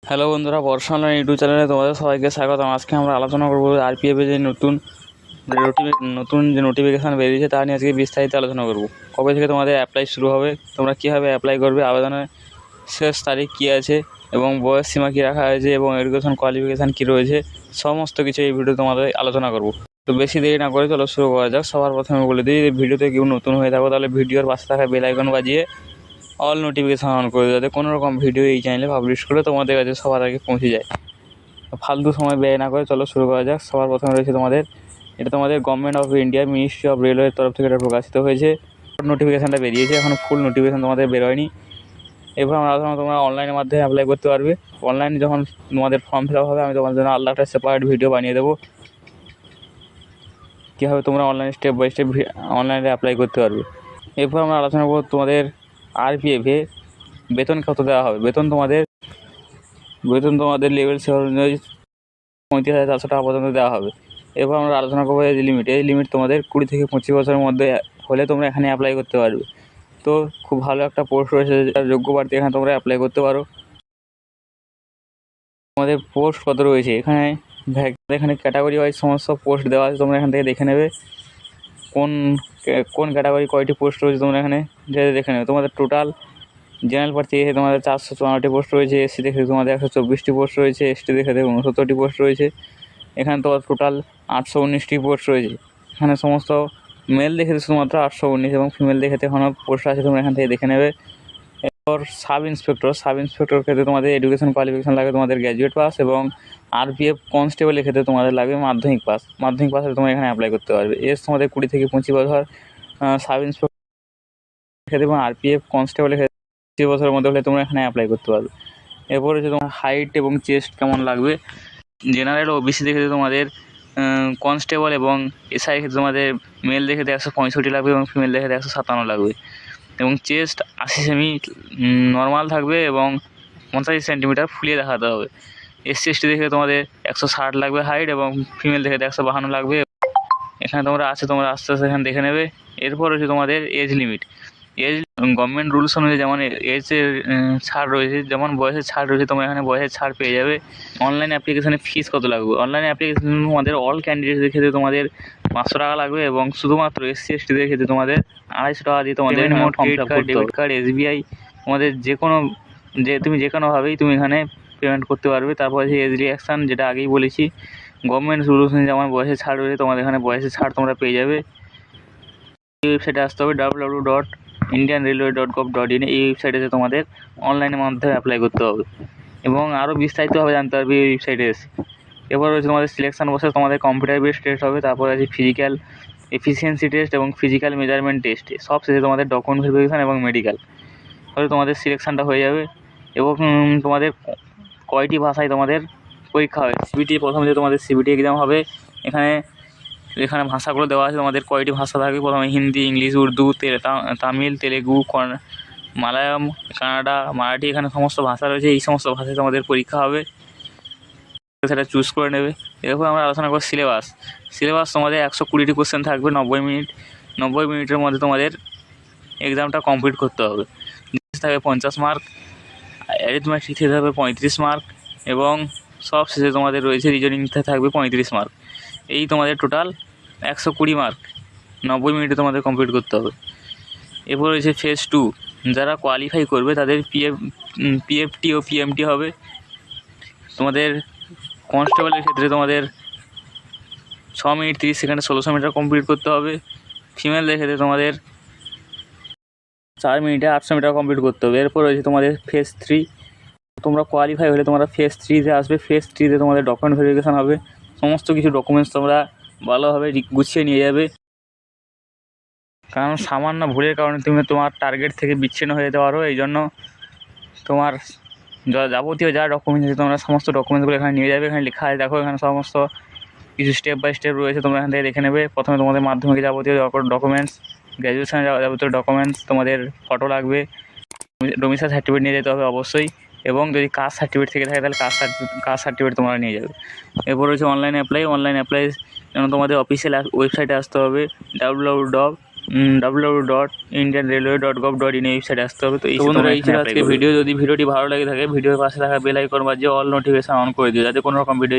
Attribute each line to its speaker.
Speaker 1: Hello বন্ধুরা, বর্ষা online YouTube চ্যানেলে তোমাদের সবাইকে স্বাগতম। আজকে আমরা আলোচনা করবো আরপিএফে যে নতুন যে নোটিফিকেশান বেরিয়েছে তা নিয়ে আজকে বিস্তারিত আলোচনা করব। কবে থেকে তোমাদের অ্যাপ্লাই শুরু হবে, তোমরা কীভাবে অ্যাপ্লাই করবে, আবেদনের শেষ তারিখ কী আছে এবং বয়স সীমা কী রাখা হয়েছে এবং এডুকেশন কোয়ালিফিকেশান কী রয়েছে, সমস্ত কিছু এই ভিডিও তোমাদের আলোচনা করব। তো বেশি দেরি না করে চলো শুরু করা যাক। সবার প্রথমে বলে দিই, ভিডিওতে কেউ নতুন হয়ে থাকো তাহলে ভিডিওর পাশে থাকা বেল আইকন বাজিয়ে অল নোটিফিকেশান অন করে যাতে কোনো রকম ভিডিও এই চ্যানেলে পাবলিশ করে তোমাদের কাছে সবার আগে পৌঁছে যায়। ফালতু সময় ব্যয় না করে চলো শুরু করা যাক। সবার প্রথমে রয়েছে এটা তোমাদের government of India ministry of রেলওয়ের তরফ থেকে এটা প্রকাশিত হয়েছে। নোটিফিকেশানটা বেরিয়েছে, এখনও ফুল নোটিফিকেশান তোমাদের বেরোয়নি। এরপর আমরা তোমরা অনলাইনের মাধ্যমে অ্যাপ্লাই করতে পারবে। অনলাইনে যখন তোমাদের ফর্ম ফিল আপ হবে আমি তোমাদের জন্য আলাদা একটা সেপারেট ভিডিও বানিয়ে দেবো, কীভাবে তোমরা অনলাইনে স্টেপ বাই স্টেপ অনলাইনে অ্যাপ্লাই করতে পারবে। এরপর আমরা আলোচনা করবো তোমাদের আরপিএফে বেতন কত দেওয়া হবে। বেতন তোমাদের লেভেল সে অনুযায়ী 35,400 টাকা পর্যন্ত দেওয়া হবে। এরপর আমরা আলোচনা করবো এজ লিমিট। এই লিমিট তোমাদের 20 থেকে 25 বছরের মধ্যে হলে তোমরা এখানে অ্যাপ্লাই করতে পারবে। তো খুব ভালো একটা পোস্ট রয়েছে, যোগ্য প্রার্থী এখানে তোমরা অ্যাপ্লাই করতে পারো। তোমাদের পোস্ট কত রয়েছে এখানে ক্যাটাগরি ওয়াইজ সমস্ত পোস্ট দেওয়া আছে, তোমরা এখান থেকে দেখে নেবে কোন ক্যাটাগরি কয়টি পোস্ট রয়েছে তোমরা এখানে দেখে নেবে। তোমাদের টোটাল জেনারেল প্রার্থী দেখে তোমাদের 454টি পোস্ট রয়েছে, এসসি দেখে তোমাদের 124টি পোস্ট রয়েছে, এসটি দেখে 69টি পোস্ট রয়েছে। এখানে তোমার টোটাল 819টি পোস্ট রয়েছে। এখানে সমস্ত মেল দেখে শুধুমাত্র 819 এবং ফিমেল দেখে এখনও পোস্ট আছে, তোমরা এখান থেকে দেখে নেবে। এরপর সাব ইন্সপেক্টর ক্ষেত্রে তোমাদের এডুকেশন কোয়ালিফিকেশান লাগবে তোমাদের গ্র্যাজুয়েট পাস, এবং আরপিএফ কনস্টেবলের ক্ষেত্রে তোমাদের লাগবে মাধ্যমিক পাস হলে তোমরা এখানে অ্যাপ্লাই করতে পারবে। তোমাদের 20 থেকে 25 বছর সাব ইন্সপেক্টর ক্ষেত্রে এবং আরপিএফ কনস্টেবলের ক্ষেত্রে 20 বছরের মধ্যে হলে তোমরা এখানে অ্যাপ্লাই করতে পারবে। এরপর হচ্ছে তোমার হাইট এবং চেস্ট কেমন লাগবে। জেনারেল ও ওবিসি দেখে তোমাদের কনস্টেবল এবং এসআই ক্ষেত্রে তোমাদের মেল দেখে 165 লাগবে এবং ফিমেল দেখে 157 লাগবে, এবং চেস্ট 80 সেমি নর্মাল থাকবে এবং 50 সেন্টিমিটার ফুলিয়ে দেখাতে হবে। এসসি এসটি দেখে তোমাদের 160 লাগবে হাইট এবং ফিমেল দেখে 152 লাগবে। এখানে তোমরা আস্তে আস্তে এখানে দেখে নেবে। এরপর হচ্ছে তোমাদের এজ লিমিট। গভর্নমেন্ট রুলস অনুযায়ী যেমন এজের ছাড় রয়েছে, যেমন বয়সের ছাড় রয়েছে, তোমরা এখানে বয়সের ছাড় পেয়ে যাবে। অনলাইন অ্যাপ্লিকেশানের ফিস কত লাগবে। অনলাইন অ্যাপ্লিকেশান তোমাদের অল ক্যান্ডিডেটদের ক্ষেত্রে তোমাদের 500 টাকা লাগবে, এবং শুধুমাত্র এসসি এসটিদের ক্ষেত্রে তোমাদের 250 টাকা দিয়ে তোমাদের credit card, debit card, SBI তোমাদের তুমি যে কোনোভাবেই তুমি এখানে পেমেন্ট করতে পারবে। তারপর আছে এজ রিঅ্যাকশান, যেটা আগেই বলেছি। গভর্নমেন্ট রুলস অনুযায়ী যেমন বয়সের ছাড় রয়েছে, তোমাদের এখানে বয়সের ছাড় তোমরা পেয়ে যাবে। এই ওয়েবসাইটে আসতে হবে www.indianrailway.gov.in। এই ওয়েবসাইটে তোমাদের অনলাইনের মাধ্যমে অ্যাপ্লাই করতে হবে এবং আরও বিস্তারিতভাবে জানতে পারবে এই ওয়েবসাইটে এসে। এরপর রয়েছে তোমাদের সিলেকশান বসে তোমাদের কম্পিউটার বেসড টেস্ট হবে, তারপর আছে ফিজিক্যাল এফিসিয়েন্সি টেস্ট এবং ফিজিক্যাল মেজারমেন্ট টেস্ট। সব শেষে তোমাদের ডকুমেন্ট ভেরিফিকেশান এবং মেডিকেল হলে তোমাদের সিলেকশানটা হয়ে যাবে। এবং তোমাদের কয়টি ভাষায় তোমাদের পরীক্ষা হবে। প্রথমে যে তোমাদের সিবিটি এক্সাম হবে, এখানে ভাষাগুলো দেওয়া আছে, তোমাদের কয়টি ভাষা থাকবে। প্রথমে হিন্দি, ইংলিশ, উর্দু, তামিল, তেলেগু, মালায়ালাম, কানাডা, মারাঠি, এখানে সমস্ত ভাষা রয়েছে। এই সমস্ত ভাষায় তোমাদের পরীক্ষা হবে, সেটা চুজ করে নেবে। এরপর আমরা আলোচনা করব সিলেবাস তোমাদের 120টি কোশ্চেন থাকবে, 90 মিনিটের মধ্যে তোমাদের এক্সামটা কমপ্লিট করতে হবে। থাকবে 50 মার্ক, অ্যারিথমেটিক থেকে থাকবে 35 মার্ক, এবং সব শেষে তোমাদের রয়েছে রিজনিং থাকবে 35 মার্ক। এই তোমাদের টোটাল 120 মার্ক 90 মিনিটে তোমাদের কমপ্লিট করতে হবে। এরপর রয়েছে ফেজ 2, যারা কোয়ালিফাই করবে তাদের পিএফটি ও পিএমটি হবে। তোমাদের কনস্টেবলের ক্ষেত্রে তোমাদের 6 মিনিট 30 সেকেন্ডে 1600 মিটার কমপ্লিট করতে হবে। ফিমেলদের ক্ষেত্রে তোমাদের 4 মিনিটে 800 মিটার কমপ্লিট করতে হবে। এরপর রয়েছে তোমাদের ফেজ 3, তোমরা কোয়ালিফাই হলে তোমরা ফেজ 3-তে আসবে। ফেজ 3-তে তোমাদের ডকুমেন্ট ভেরিফিকেশান হবে, সমস্ত কিছু ডকুমেন্টস তোমরা ভালোভাবে গুছিয়ে নিয়ে যাবে, কারণ সামান্য ভুলের কারণে তুমি তোমার টার্গেট থেকে বিচ্ছিন্ন হয়ে যেতে পারো। এই জন্য তোমার যাবতীয় যা ডকুমেন্টস আছে তোমরা সমস্ত ডকুমেন্টসগুলো এখানে নিয়ে যাবে। এখানে লেখা আছে, দেখো এখানে সমস্ত কিছু স্টেপ বাই স্টেপ রয়েছে, তোমরা এখান থেকে দেখে নেবে। প্রথমে তোমাদের মাধ্যমিক যাবতীয় ডকুমেন্টস, গ্র্যাজুয়েশনের যাবতীয় ডকুমেন্টস, তোমাদের ফটো লাগবে, ডোমিসাইল সার্টিফিকেট নিয়ে যেতে হবে অবশ্যই, এবং যদি কাস্ট সার্টিফিকেট থেকে থাকে তাহলে কাস্ট সার্টিফিকেট তোমরা নিয়ে যাবে। এরপর রয়েছে অনলাইন অ্যাপ্লাই যেন তোমাদের অফিসিয়াল ওয়েবসাইটে আসতে হবে, www.indianrailway.gov.in। www.indianrailway.gov.in ওয়েবসাইটে আসতে হবে। তো বন্ধুরা এই ছিল আজকে ভিডিও। যদি ভিডিওটি ভালো লাগে থাকে ভিডিওর পাশে থাকা বেল আইকন বাজিয়ে অল নোটিফিকেশন অন করে দিও, যাতে কোনো রকম ভিডিও